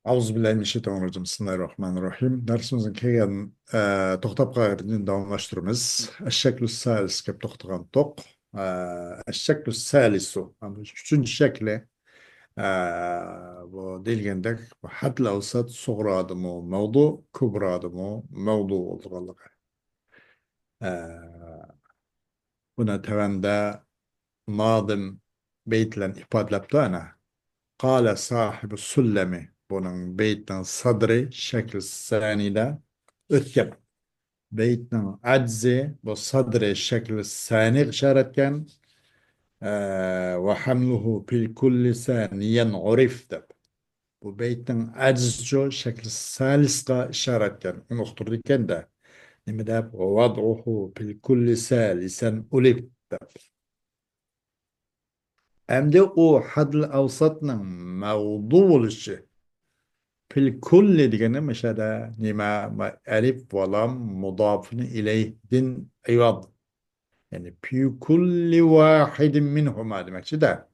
Euzubillahimineşşeytanirracim. Bismillahirrahmanirrahim. Dersimizin keyin toktap gayretini davamlaştırımız. Eşşeklü salis kep toktagan tok. Eşşeklü salisu. Üçüncü şekli e, bu delgendek hadl avsat suğra adımı mevdu, kubra adımı mevdu oldu. Buna tevende nadim beytlen ifadelaptı ana. Kale sahibi sullemi bunun beytin sadri şekli sanide ötken. Beytin aczi bu sadri şekli sani işaretken ve hamluhu fil kulli saniyen urif deb. Bu beytin acizcu şekli saliska işaretken. Onu oktururken de nime deb ve vad'uhu fil kulli salisen ulif deb. Hem de o hadl avsatının mevdu oluşu fil kulli degeni mesela nima elif ve lam mudafun ileyhin eyvad. Yani fi kulli vahidin minhuma demekçi de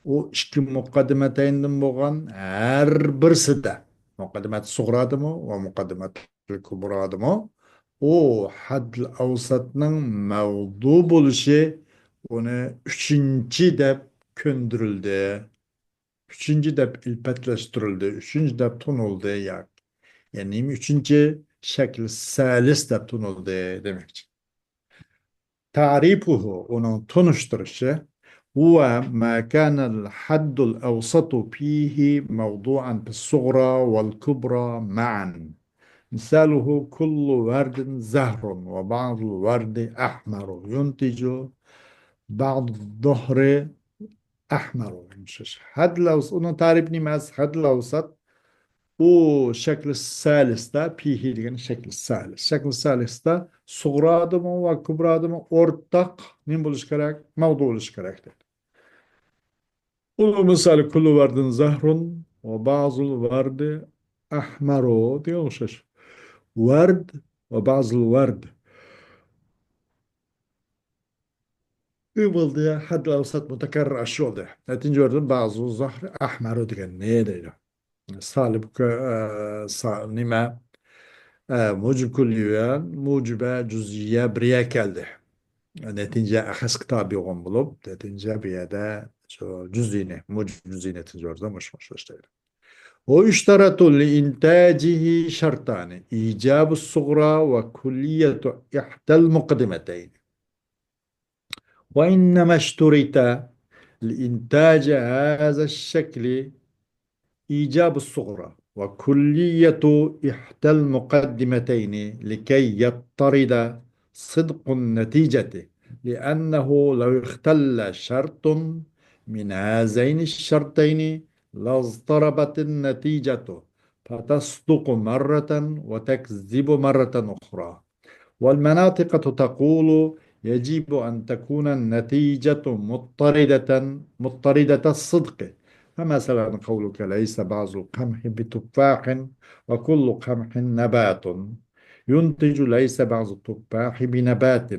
o iki mukaddimeteyinden boğan her birisi de mukaddimet suğradı mı ve mukaddimet kubradı mı o hadl avsatının mevdu buluşu onu üçüncü de köndürüldü. Üçüncü de ilpetleştirildi. Üçüncü de tunuldu ya. Yani üçüncü şekil salis de tunuldu demek. Tarifuhu onun tunuşturuşu huve ma kanel haddul evsatu fihi mevdu'an fis suğra vel kubra ma'an. مثاله كل ورد زهر وبعض الورد أحمر ينتج بعض الظهر أحمر. مش حد لو onun tarifini mas had lavsat o şekli salista pihi degen şekli salis. Şekli salista suğra adımı ve kubra adımı ortak ne buluş gerek? Mevdu buluş gerek. O misal kullu vardın zahrun ve bazı vardı ahmaru diyor şaş. Vard ve bazı vard. Übıldı had lavsat mütekerrer aşıyor da. Netince gördüm bazı zahri ahmaru degen ne diyor? Salib nime mucib külliyen mucibe cüz'iye biriye geldi. Netince ahas kitabı oğun bulup netince bir yerde cüz'ini mucib cüz'i netince orada muşmuş işte. O iştaratu li intacihi şartani icabu suğra ve külliyetu ihtel mukadimeteyn ve innema işturita لإنتاج هذا الشكل إيجاب الصغرى وكلية إحدى المقدمتين لكي يضطرد صدق النتيجة لأنه لو اختل شرط من هذين الشرطين لاضطربت النتيجة فتصدق مرة وتكذب مرة أخرى والمناطق تقول يجب أن تكون النتيجة مضطردة الصدق فمثلا قولك ليس بعض القمح بتفاح وكل قمح نبات ينتج ليس بعض التفاح بنبات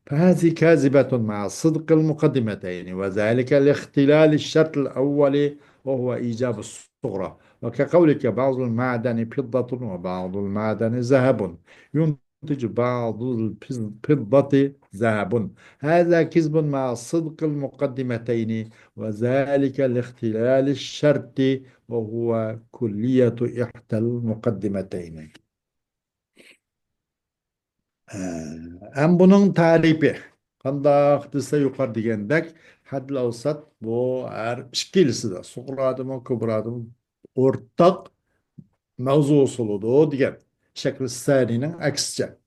فهذه كاذبة مع صدق المقدمتين وذلك لاختلال الشرط الأول وهو إيجاب الصغرى وكقولك بعض المعدن فضة وبعض المعدن ذهب ينتج بعض الفضة ذهب هذا كذب مع صدق المقدمتين وذلك لاختلال الشرط وهو كلية إحدى المقدمتين. Hem bunun tarifi. Kandak dese yukarı digendek hadl avsat bu her ikilisi de suğradı mı kıbradı mı ortak mevzu usuludu diyen şekli saninin aksice.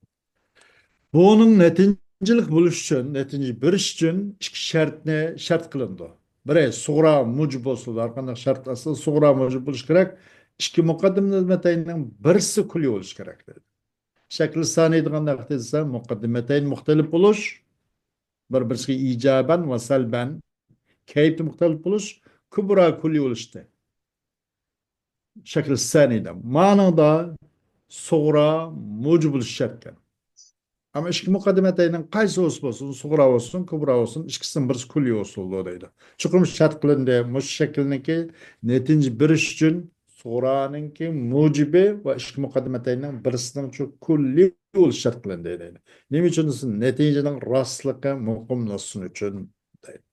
Bunun netincilik buluş için, netinci bir iş için iki şart ne şart kılındı. Biri suğra mucib olsun arkadaşlar şart asıl suğra mucib buluş gerek. İki mukaddim hizmetlerinin birisi kulli oluş gerek dedi. Şekli sani diyen ise mukaddimeteyn muhtelif buluş, birbirisi icaben ve selben, keyfi muhtelif buluş, kubra kulli oluştu. Şekli sani de manada suğra mucib oluş şartken. Ama iki mukaddimeteynin kaysı olsun, suğra olsun, kubra olsun, ikisinin birisi kulli olsun deydi. Çünkü şart kılındı, muş şekliniki netinci bir iş için sug'uraningki mujibi va ishki muqaddimatayning birisining shu kulli bo'lish shart qilindi deydi. Nima uchun desin? Natijaning rostligi muqimlasin uchun deydi.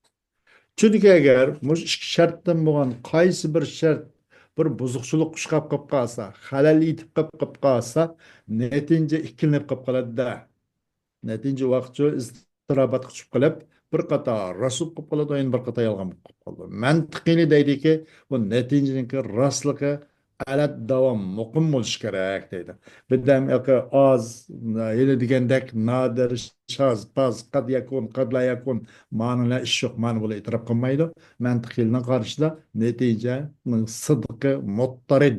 Chunki agar mush ikki shartdan bo'lgan qaysi bir shart bir buzuqchilik chiqib qolib qolsa, xalal yetib qolib qolsa, natija ikkilanib qolib qoladi-da. Netince vaqtçı istirabat tushib qilib, bir qator rasul qilib qoladi, endi bir qator yolg'on qilib qoladi. Mantiqini deydiki, bu natijaniki rostligi alat davom muqim bo'lishi kerak deydi. Birdam yoki oz yili degandek nodir shoz paz qad yakun qad la yakun ma'nolar ish yo'q ma'no bo'la e'tirof qilmaydi. Mantiqiyni qarshida natija sidqi muttarid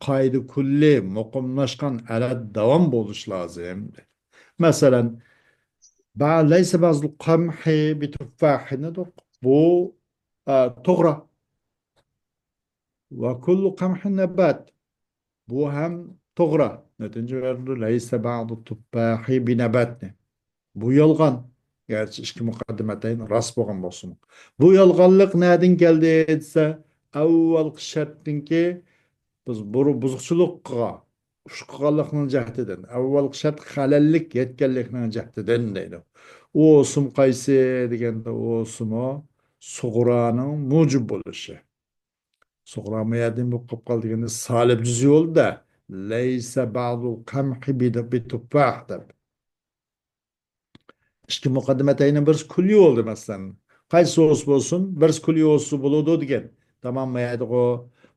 qoida kulli muqimlashgan alat davom bo'lishi lozim. Mesela ليس بعض القمح بتفاح ندق بو تغرى وكل قمح نبات بو هم تغرى نتنجر ليس بعض التفاح بنبات bu yolg'on garchi ishki muqaddimatayn rost bo'lgan bo'lsin bu yolg'onlik nadin keldi desa avvalgi shartdinki biz bu buzuqchilikqa ush qilganlikning jahdidan avvalgi shart halallik yetganlikning jahdidan deydi u o'sim qaysi deganda u o'simi sug'uraning mujib bo'lishi sug'ura mayadin bu qilib qoldi deganda salib juz yo'lda laysa ba'du qamhi bitufah deb ishki muqaddimatayni bir kulli oldu masalan qaysi so'z bo'lsin bir kulli o'si bo'ladi degan tamom mayadi o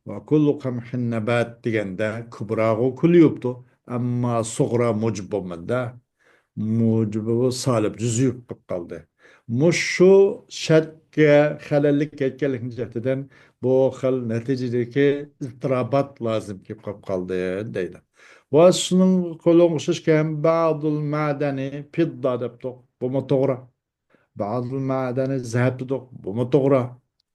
va kullu qamhin nabat deganda ko'prog'i kulli yoptu ammo sug'ra mujib bo'lmadi mujibi solib juzuyib qilib qoldi mushu shartga xalallik ketganlik jihatidan bu xil natijadagi iztirobat lozim kelib qolib qoldi deydi va shuning qo'lga o'xshashgan ba'dul ma'dani pidda deb bu to'g'ri ba'zi ma'dani zahab bu to'g'ri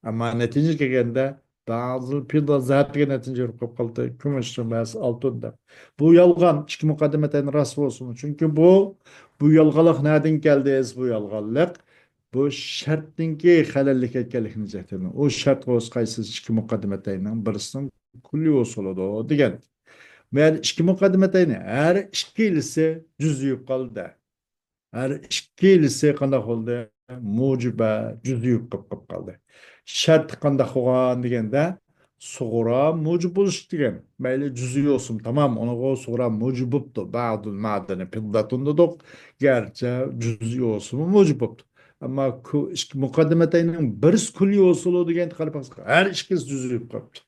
ammo natija kelganda ba'zi pidda zahabga natija bo'lib qoldi kumush emas oltin deb bu yolg'on ikki muqaddimatan rost bo'lsin chunki bu yolg'onlik nadin keldi bu yolg'onlik bu shartninki halallik etganlikni jahtidan u shart o'z qaysi ikki muqaddimatayning birisining kulli usulida degan men ikki muqaddimatayni har ikkilisi juz'iyib qoldi her ikkilisi qanday bo'ldi mujiba juz'iyib qilib qoldi shart qanday bo'lgan deganda sug'ura mujib bo'lish degan mayli juz'iy bo'lsin tamom uni sug'ura mujib bo'libdi ba'dul ma'dani piddatun dedik garchi juz'iy bo'lsin mujib bo'libdi ammo muqaddimatayning bir kulli usul degan qarab har ikkisi juz'iyib qolibdi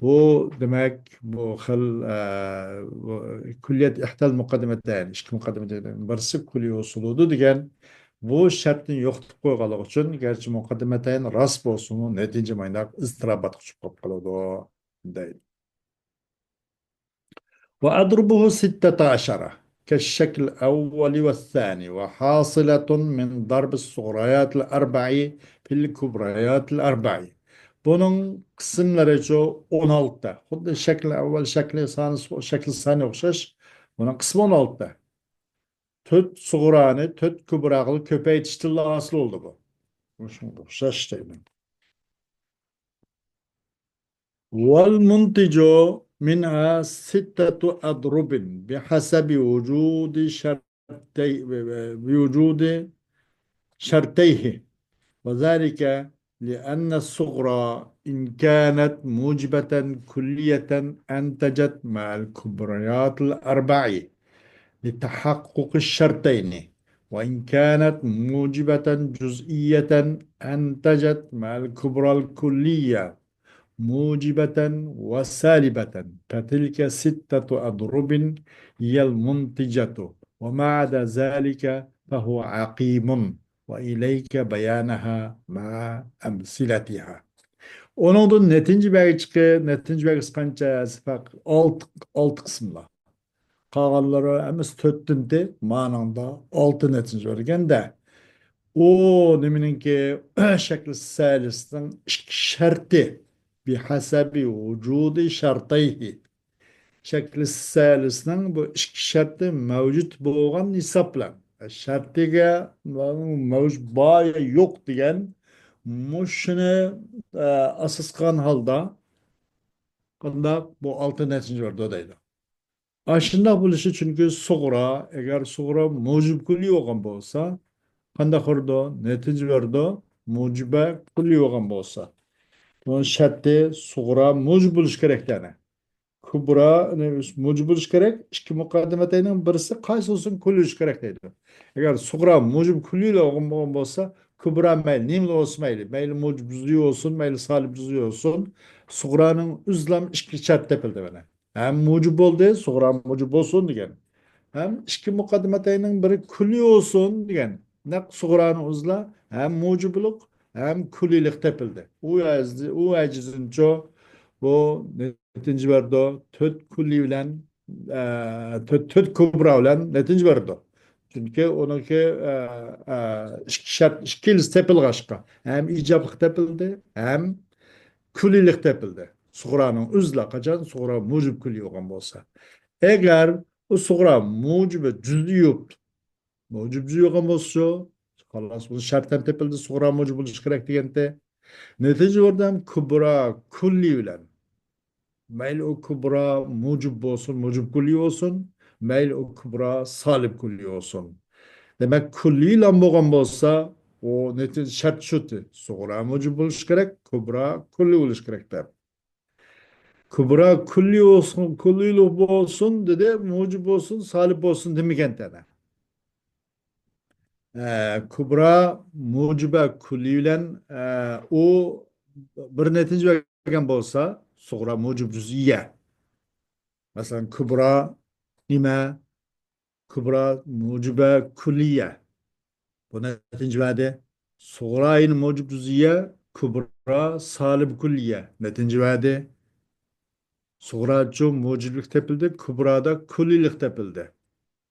bu demek bu xil kulliyet ihtal muqaddimatdan ikki muqaddimatdan birisi kulliy usuludu degan bu shartni yo'qitib qo'yganligi uchun garchi muqaddimatayn rost bo'lsin natija mayda iztirobat tushib qolib qoladi deydi وأضربه 16 كالشكل الأول والثاني وحاصلة من ضرب الصغريات الأربع في الكبريات الأربع bunun kısımları şu 16'da. Xuddi şekli avval şekli sani şekli sani o'xshash. Bunun kısmı 16'da. Töt sug'urani, töt kubraqlı köpeytishtirli asıl oldu bu. Shunga o'xshash deydi. والمنتج منها 6 أضرب بحسب وجود شرطي بوجود شرطيه وذلك لأن الصغرى إن كانت موجبة كلية أنتجت مع الكبريات الأربع لتحقق الشرطين وإن كانت موجبة جزئية أنتجت مع الكبرى الكلية موجبة وسالبة فتلك 6 أضرب هي المنتجة وما عدا ذلك فهو عقيم وإليك بيانها مع أمثلتها. Onun netinci belgisi qancha sifat alt kısımlar. Qağalları emas 4'tünde mananda 6 netinci vergende. O nemininki şekli salisinin şartı bihasabi vücudi şartayhi. Şekli salisinin bu şartı mevcut bo'lgan hisoblan. Shartiga mavjud boya yo'q degan mushuni asos qilgan holda bu altı netinci var deydi. Aşında buluşu çünkü suğra, eğer suğra mucib kulli olgan bolsa, qandaq urdu, netinci verdi, mucibe kulli olgan bolsa. Bunun şartı suğra mucib buluş gerek yani. Kubra ne mucib buluş gerek. İki mukaddemetinin birisi qaysi olsun kulli buluş gerek deydi. Eğer suğra mucib kulli ile olgan bolsa, kubra meyli, nimli olsun meyli. Meyli mucib cüz'i olsun, meyli salib cüz'i olsun. Suğra'nın üzlam iki şart tepildi bana. Hem mucib oldu, suğra mucib olsun diyen. Hem iki mukaddemetinin biri kulli olsun diyen. Ne suğra'nın uzla hem mucibluk hem kullilik tepildi. O bu netinci verdi. Töt kulli bilen töt kubra bilen netinci verdi. Çünkü onunki iki şart, iki tepil gaşka. Hem icablık tepildi hem kullilik tepildi. Suğra'nın üzla kaçan suğra mucib kulli olgan bolsa. Eğer o suğra mucibe cüz'i yok. Mucib cüz'i yok bolsa, halas bu şarttan tepildi suğra mucib buluş gerek degende. Netice oradan kubra kulli bilen. Mayl o kubra mucib olsun, mucib kulli olsun. Mayl o kubra salib kulli olsun. Demek kulli ile bolgan bolsa, o netice şart şutu. Suğra mucib buluş gerek, kubra kulli buluş gerek der. Kubra kulli olsun, kulli olsun dedi, mucib olsun, salib olsun demegen tane. Kubra mucibe kulli bilen o bir netice vergen bolsa, suğra mucib cüz'iye. Mesela kubra nime, kubra mucibe kulliye. Bu netince verdi. Suğra in mucib cüz'iye, kubra salib kulliye. Netince verdi. Suğra cu muciblik tepildi, kubrada kullilik tepildi.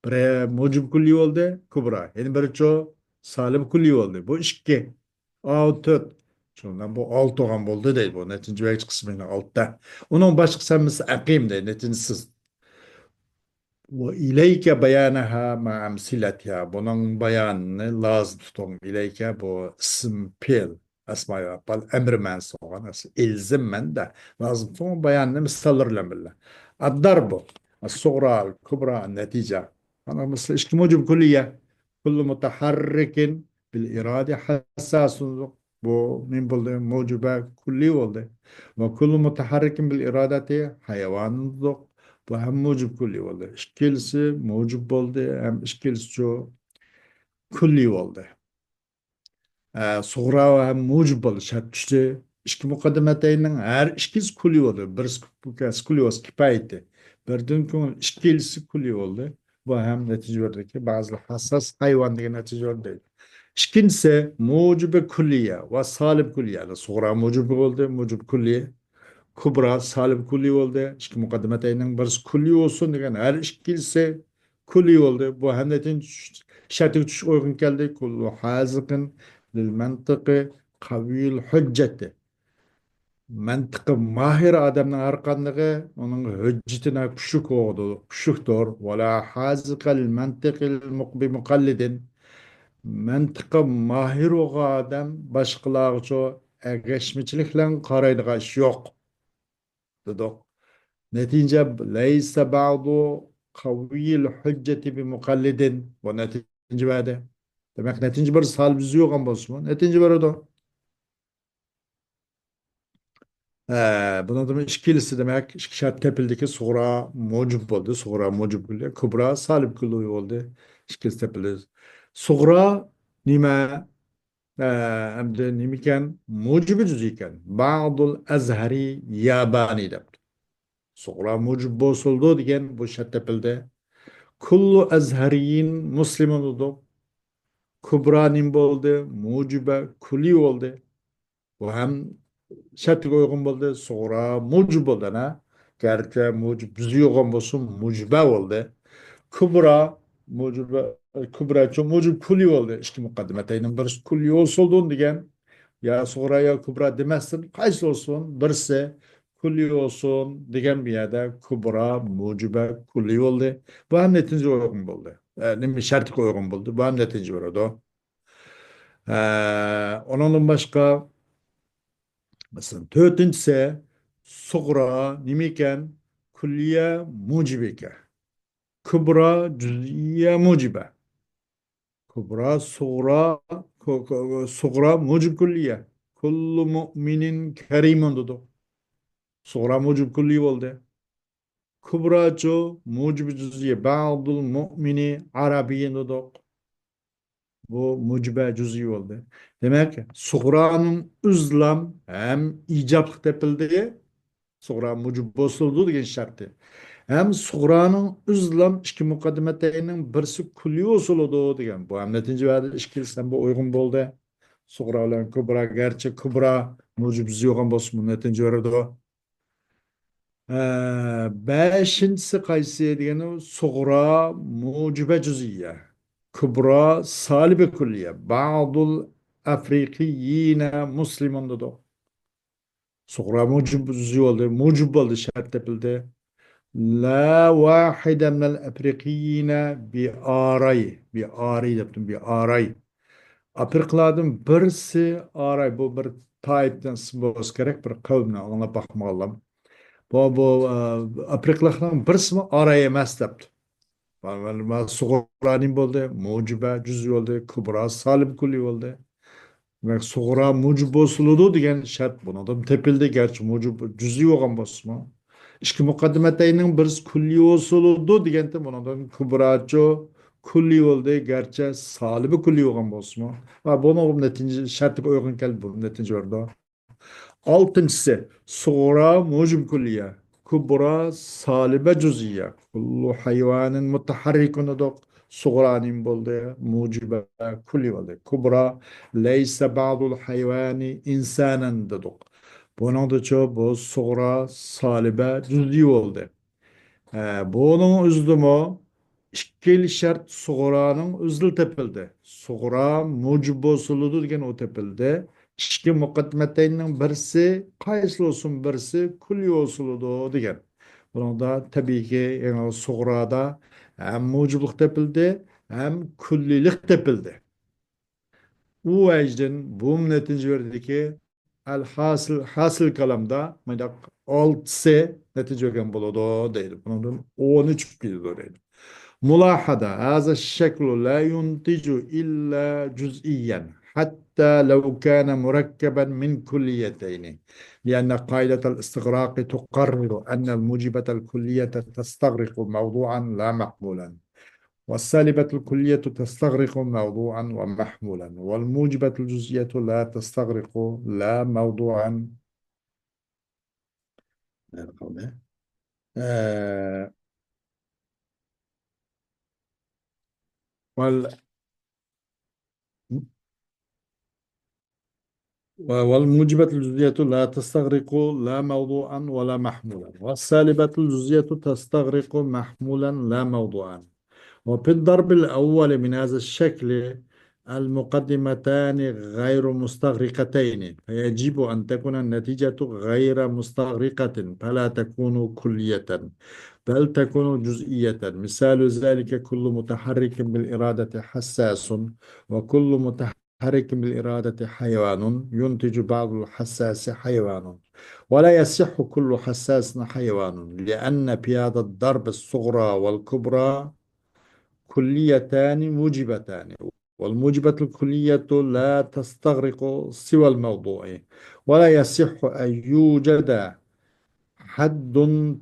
Bire mucib kulli oldu, kubra. Yani bir ço salim kulli oldu. Bu iki. Altı. Şundan bu alt olan oldu değil bu. Netince belki kısmıyla altta. Onun başka sen akim de netincesiz. وإليك بيانها مع أمثلتها bunun bayanını lazım tutun. İleyke bu isim pil asma yapal emrimen soğan ilzimmen de lazım tutun bayanını misallarla bile. الضرب الصغرى الكبرى النتيجة أنا مثل إشك موجب كلية كل متحرك بالإرادة حساس bu min buldu mucibe kulli oldu. Ve kullu mutaharrikin bil iradeti hayvanın bu hem mucib kulli oldu. İkilisi mucib oldu hem ikilisi şu kulli oldu. Suğra hem mucib oldu. Şart düştü. İşki mukaddemeteyinin her ikilisi kulli oldu. Birisi kulli olsa kifayeti. Birden kun ikilisi kulli oldu. Bu hem netice verdi ki bazı hassas hayvan diye netice verdi. İkincisi mucibe kulliye ve salib kulliye. Suğra mucib oldu, mucib kulliye. Kubra salib kulli oldu. İşte mukaddemeteyinin birisi kulli olsun degan her ikilisi kulli oldu. Bu hendetin şartı tuş uygun geldi. Kullu haziqin lil mantıqı kaviyul hücceti. Mantıqı mahir adamın arkanlığı onun hüccetine kuşuk oldu. Kuşuktur. Ve la haziqal mantıqil mukallidin. Mantıqı mahir o adam başkalarca ergeçmişlikle karaydığı iş yok. Dedik. Netice leyse ba'du kaviyil hücceti bi mukallidin. Bu netice verdi. Demek netice bir salbizi yok ama olsun. Netice var o da. Buna da işkilisi demek. İşki şart tepildeki sonra mucub oldu. Sonra mucub oldu. Kubra salib kılıyor oldu. İşkilisi tepildi. Sonra nime hem de nimiken mucibi cüz'iken. Ba'dul azhari yabani de. Sonra mucub bozuldu diyen bu şart tepildi. Kullu ezheriyin Müslüman oldu. Kubra nim oldu. Mucibe kuli oldu. Bu hem şartı uygun oldu. Sonra mucib oldu. Gerçi mucib düzü uygun olsun mucibe oldu. Kubra mucibe kubra çok mucib kuli oldu. İşte mukaddemeteyinin birisi kuli olsun diyen ya sonra ya kubra demezsin. Kaç olsun birisi kulli olsun degan bir yerde kubra mucibe kulli oldu. Bu hem netince uygun buldu. Yani şartı uygun buldu. Bu hem netince oldu. Onun başka mesela dörtüncüsü صغرى نميكان كلية موجبة كبرى جزئية موجبة كبرى صغرى صغرى موجب كلية كل مؤمن كريم دودو صغرى موجب كلية ولده كبرى جو موجب جزئية بعض المؤمن عربي دودو bu mucibe cüz'i oldu. Demek Suğra'nın üzlam hem icap tepildi, Suğra mucib bozuldu degan şartı. Hem Suğra'nın üzlam iki mukaddimetlerinin birisi kulli usuludu degan. Bu hem netince verdi işkilsen bu uygun buldu. Suğra ile Kubra gerçi Kubra mucib cüz'i yoğun bozuldu netince verdi o. Beşincisi qaysi degani Suğra mucibe cüz'iyye. Kubra salibe külliye. Ba'dul Afrikiyine Müslüman dedi. Suğra mucib cüz'i oldu. Mucib oldu şart tepildi. La vahide minel Afrikiyine bi aray. Bi aray yaptım. Bi aray. Afrikalardan birisi aray. Bu bir taipten sınıf gerek bir kavimle ona bakmalım. Bu Afrikalardan birisi aray emas depti. Ma sug'uraning bo'ldi, mo'jiba juz'iy bo'ldi, kubro salim kulli bo'ldi. Va sug'ura mujib bo'siludi degan shart bunadan tepildi garchi mujib juz'iy bo'lgan bo'lsa-mu. Ikki muqaddimatayning birisi kulli bo'siludi deganda bunadan kubracho kulli bo'ldi garchi salibi kulli bo'lgan bo'lsa-mu. Va buni natija shartiga uyg'un keldi bu natija o'rda. Altıncısı Sura mucib külliye Kubra salibe cüziye Kullu hayvanın mutaharrikun edok Suğranin boldu mucibe kulli oldu Kubra leyse ba'dul hayvani insanen dedik bunun da çok bu Suğra salibe cüzi oldu bunun üzlümü İkili şart Suğra'nın üzül tepildi. Suğra mucib bosuludu degan o tepildi. İki muqaddimatayning birisi qaysi olsun birisi kulli usuludu degan. Bunun da tabii ki yani Suğra'da hem muciblik tepildi hem kullilik tepildi. Bu vecden bu netice verdi ki el hasıl kalamda medak 6 netice vergen buludu değil. Bunun 13 gidiyor değil. ملاحظة هذا الشكل لا ينتج إلا جزئيا حتى لو كان مركبا من كليتين لأن قاعدة الاستغراق تقرر أن الموجبة الكلية تستغرق موضوعا لا محمولا والسالبة الكلية تستغرق موضوعا ومحمولا والموجبة الجزئية لا تستغرق لا موضوعا آه وال والموجبة الجزئية لا تستغرق لا موضوعا ولا محمولا والسالبة الجزئية تستغرق محمولا لا موضوعا وفي الضرب الأول من هذا الشكل المقدمتان غير مستغرقتين فيجب أن تكون النتيجة غير مستغرقة فلا تكون كلية بل تكون جزئية مثال ذلك كل متحرك بالإرادة حساس وكل متحرك بالإرادة حيوان ينتج بعض الحساس حيوان ولا يصح كل حساس حيوان لأن في هذا الضرب الصغرى والكبرى كليتان موجبتان والموجبة الكلية لا تستغرق سوى الموضوع ولا يصح أن يوجد حد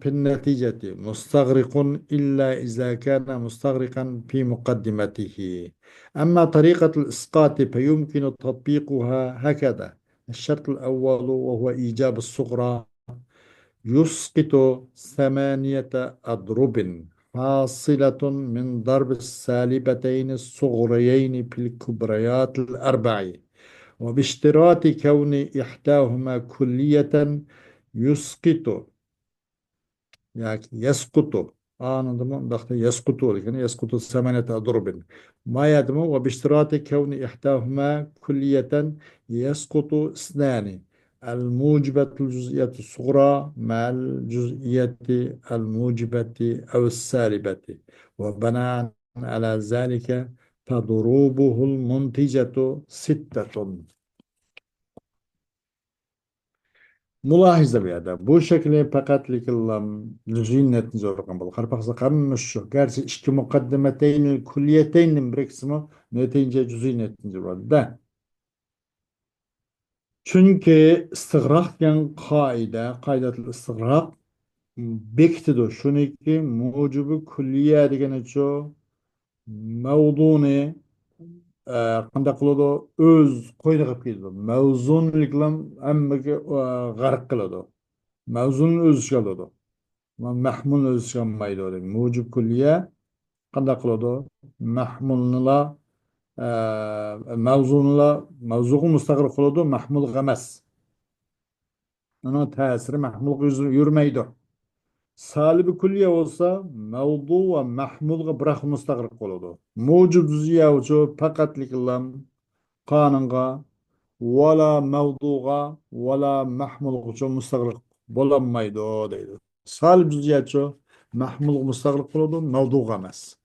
في النتيجة مستغرق إلا إذا كان مستغرقا في مقدمته أما طريقة الإسقاط فيمكن تطبيقها هكذا الشرط الأول وهو إيجاب الصغرى يسقط ثمانية أضرب حاصلة من ضرب السالبتين الصغريين في الكبريات الأربع وباشتراط كون إحداهما كلية يسقط يعني يسقط anladın dakika yaskutu yani yaskutu semenete adrubin ma yadımı ve biştirati kevni ihtahuma kulliyeten yaskutu isnani الموجبة الجزئية الصغرى مع الجزئية الموجبة أو السالبة وبناء على ذلك فضروبه المنتجة ستة ملاحظة بهذا bu şekilde فقط لجين نتنزل قبل خربقة قرن مش قارس إشك مقدمتين الكليتين بريكسمو نتيجة جزئي نتنزل ده çünkü istighraq degan qoida istighraq bekitidi shuniki mujibi kulliya deganicha mavzuni qanday qiladi o'z qo'yni qilib keladi mavzunlik bilan hammaga g'arq qiladi mavzuni o'z ichiga oladi mahmulni o'z ichiga olmaydi mujib kulliya qanday qiladi mahmulnilar mavzunilar mavzuga mustaqil qiladi mahmulga emas onun tesiri mahmulga yürümeydi. Salibi külliye olsa mevdu ve mahmulga bırak müstakil koludu. Mucib cüziye uçu fakatlik ilam kanunga vela mevduga vela mahmulga uçu müstakil bolanmaydı o deydi. Salib cüziye uçu mahmulga müstakil koludu mevduga emas.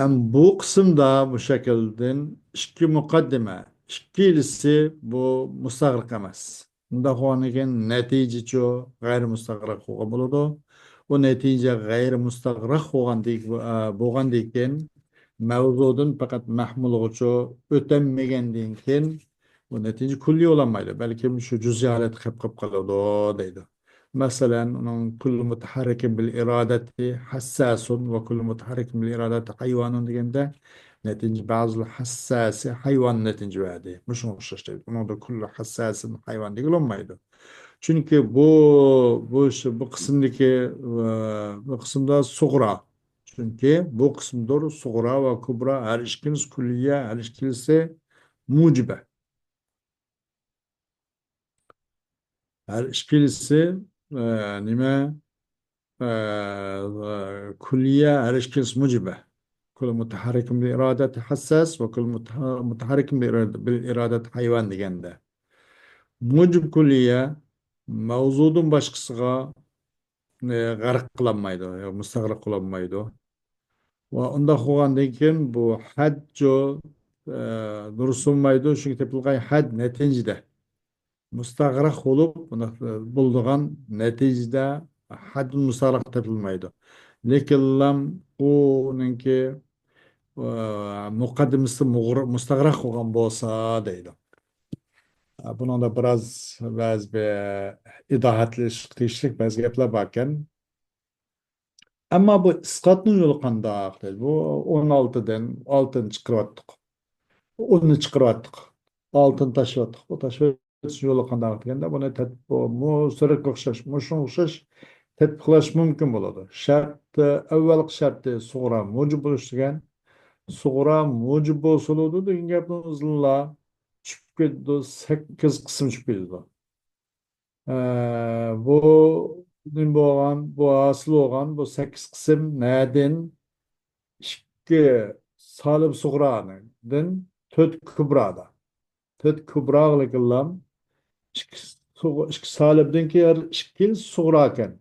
Bu kısımda bu şekilde iki mukaddime, ikilisi bu müstagrak emas. Bunda hoğanigen netice ço gayri müstagrak hoğan buludu. O netice gayri müstagrak hoğan boğan deyken mevzudun fakat mahmul ço ötenmegen deyken bu netice kulli olamaydı. Belki şu cüz'iyalet kıp kalıdı deydi. مثلا كل متحرك بالإرادة حساس وكل متحرك بالإرادة حيوان ديجنده نتنج بعض الحساس حيوان نتنج بعده مش işte onun da kullu hassasın hayvan değil olmaydı. Çünkü bu kısımdaki bu kısımda suğra. Çünkü bu kısımda suğra ve kubra her işkiniz külliye her işkilisi mucibe. Her işkilisi nime كلية على شكل موجبة كل متحرك بالإرادة حساس وكل متحرك بالإرادة حيوان دегенде موجب كلية mavzudun başkasıga gark kılanmaydı, müstagrak kılanmaydı. Ve onda hoğandan keyin bu hadjo dursunmaydı çünkü tepilgay had neticede. Mustagrak olup bulduğun neticede haddin mustagrak tepilmaydı. Lekin lam uningki muqaddimasi mustagrak bo'lgan bo'lsa deydi. Buni da biroz ba'zi bir izohatli ba'zi gaplar bor ekan. Ammo bu isqotning yo'li qandoq deydi. Bu 16dan 6ni chiqaryaptik. 10ni chiqaryaptik. 6ni tashlayaptik. Bu tashlash yo'li qandoq deganda buni mustaraka o'xshash, shunga o'xshash tatbiqlash mumkin bo'ladi. Avvalgi sharti sug'ra mujib bo'lish degan sug'ra mujib bo'lsa degan gapni o'zilla tushib ketdi, 8 qism tushib ketdi. Bu nim bo'lgan, bu asl bo'lgan, bu 8 qism nadin 2 salib sug'radan 4 kubrada. 4 kubraliklar 2 salibdan keyin 2 sug'ra ekan.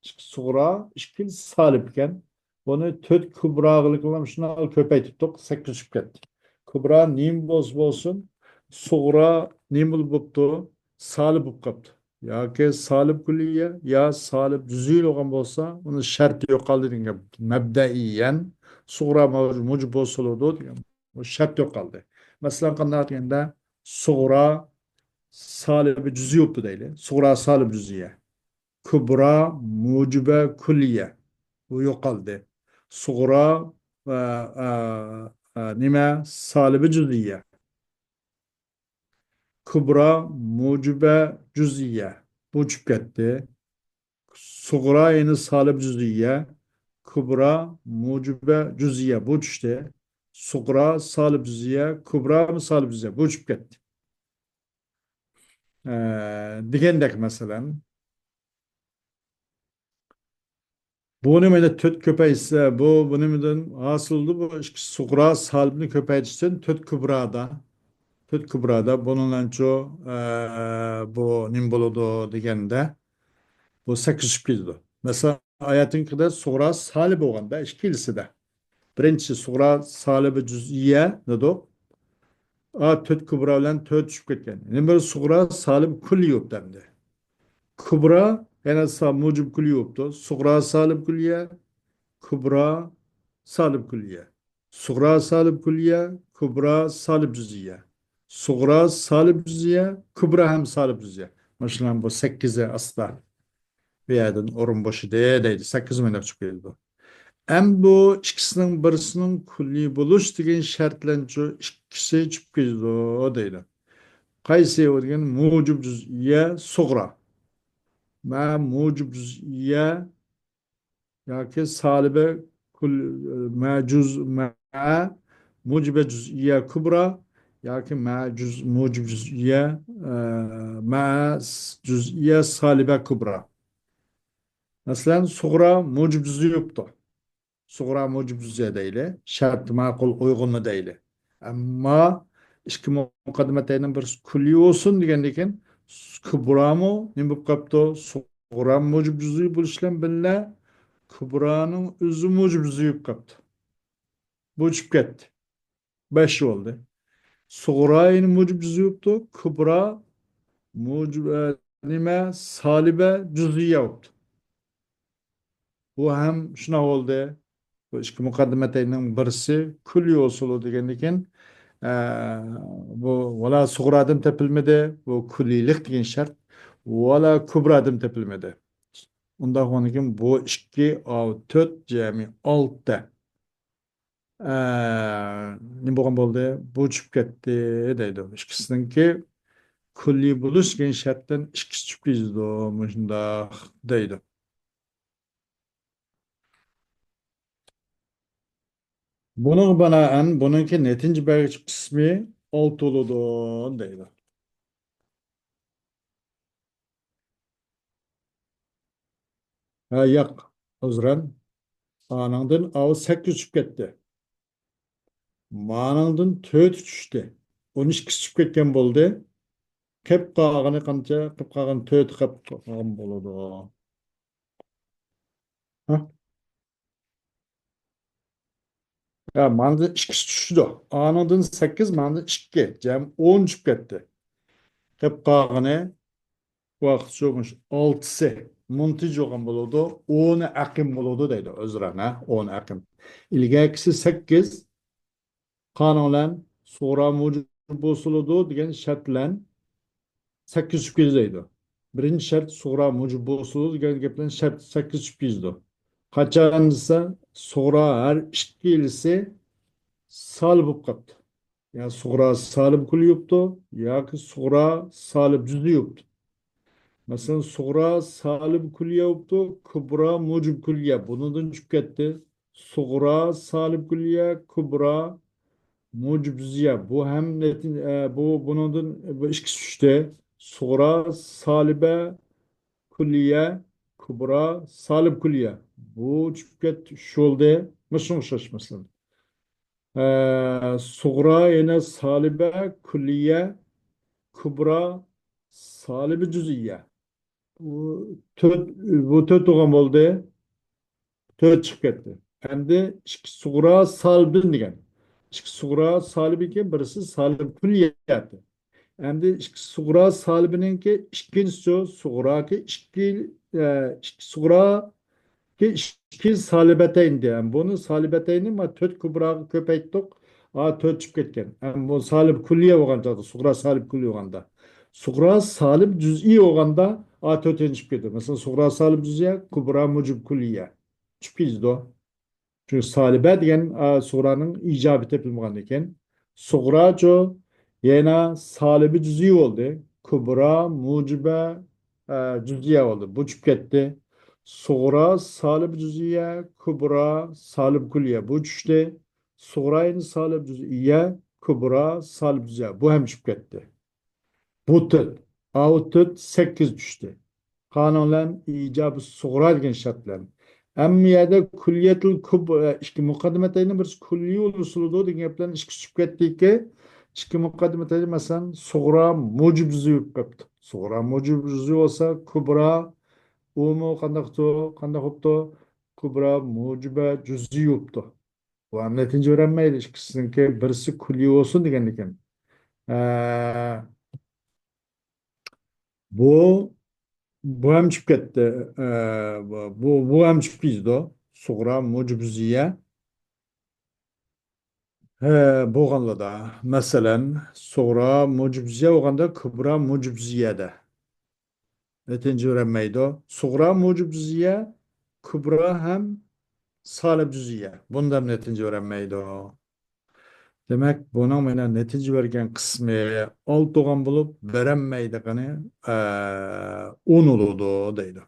Sug'ra 2 salib ekan. Buni 4 kubraliklar shuni ko'paytirdik, 8 tushib ketdi. Kubra nim bo'lsin, sug'ra nim bo'libdi, salib bo'lib qolibdi. Yoki salib kulliya yo salib juz'iy bo'lgan bo'lsa, uni sharti yo'qoldi degan mabdaiyan sug'ra mujib bo'lsa degan bu shart yo'qoldi. Masalan, qanday deganda sug'ra salib juz'iy bo'libdi deyli. Sug'ra salib juz'iy. Kubra mujiba kulliya. Bu yo'qoldi. Sug'ra nima salibi juz'iy. Kubra mucibe cüz'iye. Bu uçup gitti. Suğra yeni salib cüz'iye. Kubra mucibe cüz'iye. Bu uçuştu. Suğra salib cüz'iye. Kubra mı salib cüz'iye. Bu uçup gitti. Degandek mesela. Bu nimede töt köpeyse bu nimeden asıldı bu suğra salibini köpeytişten töt kubrada. Töt kubrada bununla çoğu bu nim buludu degende bu 8 şüphelidir. Mesela ayetin kadar suğra salib olganda ikilisi de. Birinci suğra salibi cüz'iye nedir? to'rt kubra bilan to'rt tushib ketgan. Yana bir sug'ra salib kulli yo'q demdi. Kubra yana mujib kulli yo'qdi. Sug'ra salib kulliya, kubra salib kulliya. Sug'ra salib kulliya, kubra salib juziya. Sug'ra salib juziya, kubra ham salib juziya. Masalan bu 8'e asla bir yerden orun boşı deydi. 8 minut çıkıp geldi. Hem bu ikisinin birisinin kulli buluş degan şartlanca ikkisi çıkıp geldi o deydi. Qaysi o degan mujib juz'iyya sughra. Ma mujib juz'iyya yoki salibe kul ma juz ma mujibe juz'iyya kubra yoki mujib juz'iyya ma juz'iyya salibe kubra. Masalan sughra mujib juz'i yo'qdi. Sughra mujib juz'i deyli. Shart ma'qul uyg'unmi deyli. Ammo ikki muqaddimatayning bir kulli bo'lsin degandan keyin kubrami nima bo'lib qolibdi? Sughra mujib juz'i bo'lishi bilan birga kubraning o'zi mujib juz'i bo'lib qolibdi. Bu chiqib ketdi. 5 bo'ldi. Sughra endi mujib juz'i bo'libdi. Kubra mujib nima soliba juz'iyya bo'libdi. Bu ham shunaqa bo'ldi. Bu ikki muqaddimatayning birisi kulli usuli degandan keyin bu vala sug'radan topilmadi, bu kulliylik degan shart, vala kubradan topilmadi. Undan keyin bu 2 4 jami 6 nima bo'lgan bo'ldi? Bu chiqib ketdi deydi. Ikkisiniki kulli bo'lish degan shartdan ikkisi chiqib ketdi, shundoq deydi. Bunun banaen bununki netinci belge kısmı oltuludu deydi. Ha yak Özren anandın avı 8 çıkıp gitti. Manandın 4 düştü. 12 çıkıp ketken boldu. Kep kağını kanca, kep kağın 4 kep kağın boludu. Ha? Ya mandı 2 düştü. Anandın 8, mandı 2. Cem 10 çıkıp gitti. Kep kağını vaqt çoğmuş 6'sı montaj olgan boludu. 10 aqim boludu deydi özrana 10 aqim. İlgakisi 8 qanonan sonra mujib bosuludu degan shart bilan 8 tushib keldi deydi. Birinchi shart sonra mujib bosuludu degan gap bilan shart 8 tushib keldi. Qachon desa sonra har ikkilisi sol bo'lib qolibdi. Ya sonra salib kulyapti yoki sonra salib juzi yo'qdi. Mesela suğra salib kulliye yoktu. Kubra mucib kulliye. Bunun çıkıp gitti. Suğra salib kulliye. Kubra mucib ziya. Bu hem netin, bu bunun bu ikisi işte. Suğra salibe kulliye. Kubra salib kulliye. Bu çıkıp gitti. Şu oldu. Nasıl şaşmasın? Suğra yine salibe kulliye. Kubra salibe cüziye. Bu to'rt tug'an bo'ldi, to'rt chiqib ketdi. Endi ikki sug'ra salbin degan. Ikki sug'ra salbiki birisi salb kulliyati. Endi ikki sug'ra salbininki ikkinchisi sug'raki ikki sug'ra ki ikki salibatayn degan. Buni salibatayni ma to'rt ko'proq ko'paytdik. To'rt chiqib ketgan. Bu salib kulliya bo'lgan chog'da, sug'ra salib kulliy bo'lganda. Sug'ra salib juz'iy bo'lganda to'rtinchi chiqib ketdi. Masalan, sug'ra salib juz'iya, kubra mujib kulliya. Chiqib ketdi. Çünkü salibe degan sug'raning ijobiy topilmagan ekan. Sug'racho yana salibi juz'iy bo'ldi. Kubra mujiba juz'iya bo'ldi. Bu chiqib ketdi. Suğra salib cüz'iye, kubra salib kulliye. Bu düştü. Suğrayın salib cüz'iye, kubra salib cüz'iye. Bu hem çıkıp gitti. Bu tut. Avu tut 8 düştü. Kanunen icabı suğra degan şartlar. Emmiyede kulliyetul kubra, iki mukaddimetayni bir kulliy ulusuludu degan gaplarni ikki chiqib ketdiki, ikki mukaddimetayni masalan suğra mujib cüz'i bo'lib qolibdi. Suğra mujib cüz'i bo'lsa, kubra umu qanday hopto kubra mujiba juz'iy yoptu. Bu ham netince öğrenmeydi. İkisininki birisi kulli olsun degan ekan. Ee, bu bu hem çıkıp gitti. Bu hem çıkıp bizde. Sonra mucibziye. He, boğanla da. Mesela sonra mucibziye olganda kubra mucibziyede. Netince öğrenmeydi. Sonra mucibziye kubra hem salibziye. Bundan netince öğrenmeydi. Demek bunun menen netice vergen kısmı ol doğan bulup verenmeydiğini un oludu deydi.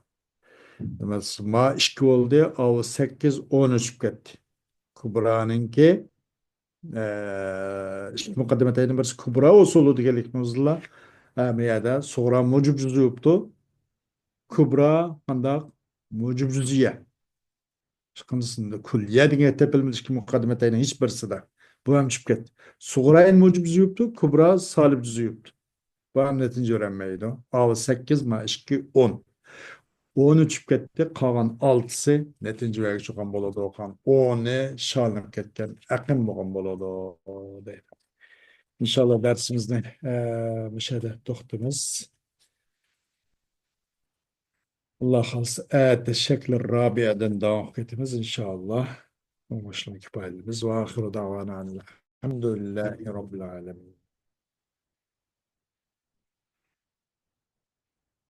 Demek ma 2 oldu, av 8 10 uçup gitti. Kubra'nınki işte mukaddemeteydim birisi Kubra usulü diyelik muzla miyada sonra mucib cüzü yoktu. Kubra kandak mucib cüzüye. Şıkkındısında külliye diye tepilmiş ki mukaddemeteydim hiçbirisi de. Bu hem çıkıp gitti. Suğrayın mucib cüzü yoktu. Kubra salib cüzü yoktu. Bu hem netince öğrenmeydi. Av 8 ma 2 10. 10 uçup gitti. Kalan 6'sı netince vergi çıkan boladı okan. 10'u şalınıp ketken. Akın boğan boladı deydi. İnşallah dersimizde müşahede doktorumuz. Allah halsı teşekkür Rabia'dan devam etmemiz inşallah. Başlamak payımız ve ahiru davana. Elhamdülillahi Rabbil alemin.